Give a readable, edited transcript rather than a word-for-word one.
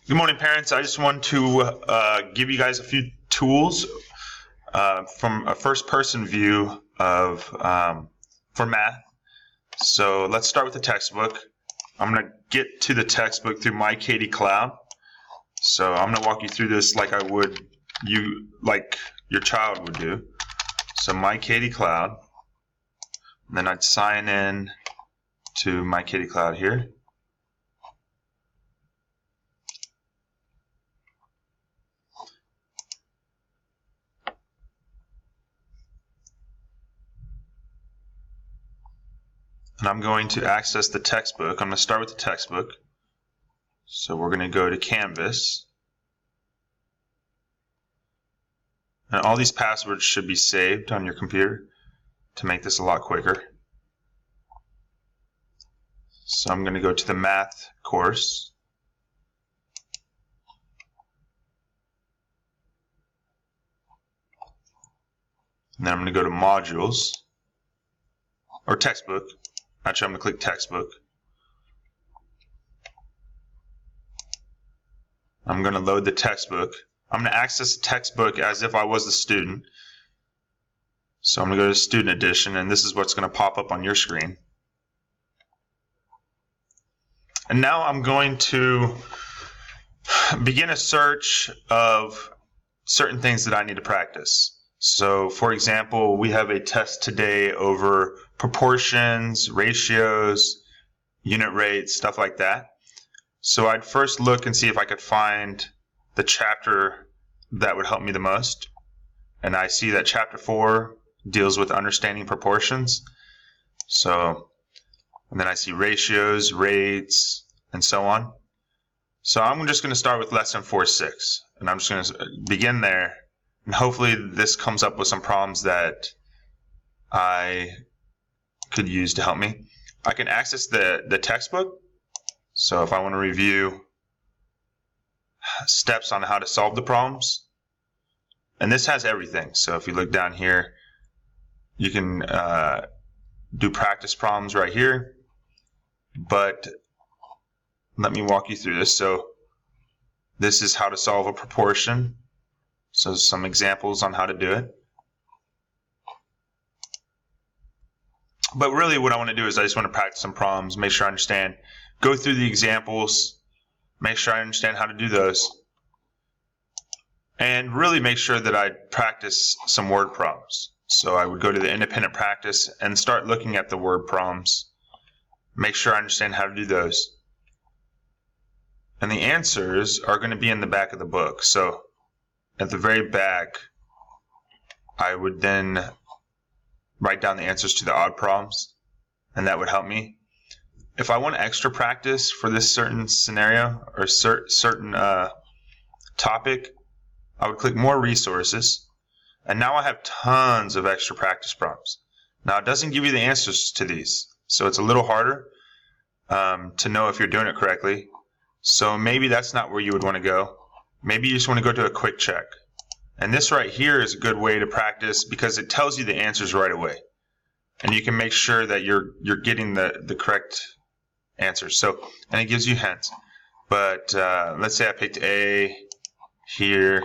Good morning, parents. I just want to give you guys a few tools from a first-person view of for math. So let's start with the textbook. I'm going to get to the textbook through myKDCloud. So I'm going to walk you through this like your child would do. So myKDCloud, and then I'd sign in to myKDCloud here. And I'm going to access the textbook. I'm going to start with the textbook. So we're going to go to Canvas. And all these passwords should be saved on your computer to make this a lot quicker. So I'm going to go to the math course. And then I'm going to go to modules or textbook. Actually, I'm going to click textbook. I'm going to load the textbook. I'm going to access the textbook as if I was the student. So I'm going to go to Student Edition, and this is what's going to pop up on your screen. And now I'm going to begin a search of certain things that I need to practice. So, for example, we have a test today over proportions, ratios, unit rates, stuff like that. So I'd first look and see if I could find the chapter that would help me the most. And I see that chapter 4 deals with understanding proportions. So, and then I see ratios, rates, and so on. So I'm just going to start with lesson 4.6. And I'm just going to begin there. And hopefully this comes up with some problems that I could use to help me. I can access the textbook. So if I want to review steps on how to solve the problems, and this has everything. So if you look down here, you can do practice problems right here. But let me walk you through this. So this is how to solve a proportion. So some examples on how to do it. But really what I want to do is I just want to practice some problems, make sure I understand, go through the examples, make sure I understand how to do those, and really make sure that I practice some word problems. So I would go to the independent practice and start looking at the word problems, make sure I understand how to do those. And the answers are going to be in the back of the book. So at the very back, I would then write down the answers to the odd problems, and that would help me. If I want extra practice for this certain scenario or certain topic, I would click more resources, and now I have tons of extra practice problems. Now it doesn't give you the answers to these, so it's a little harder to know if you're doing it correctly. So maybe that's not where you would want to go. Maybe you just want to go to a quick check. And this right here is a good way to practice because it tells you the answers right away. And you can make sure that you're getting the correct answers. And it gives you hints. But let's say I picked A here.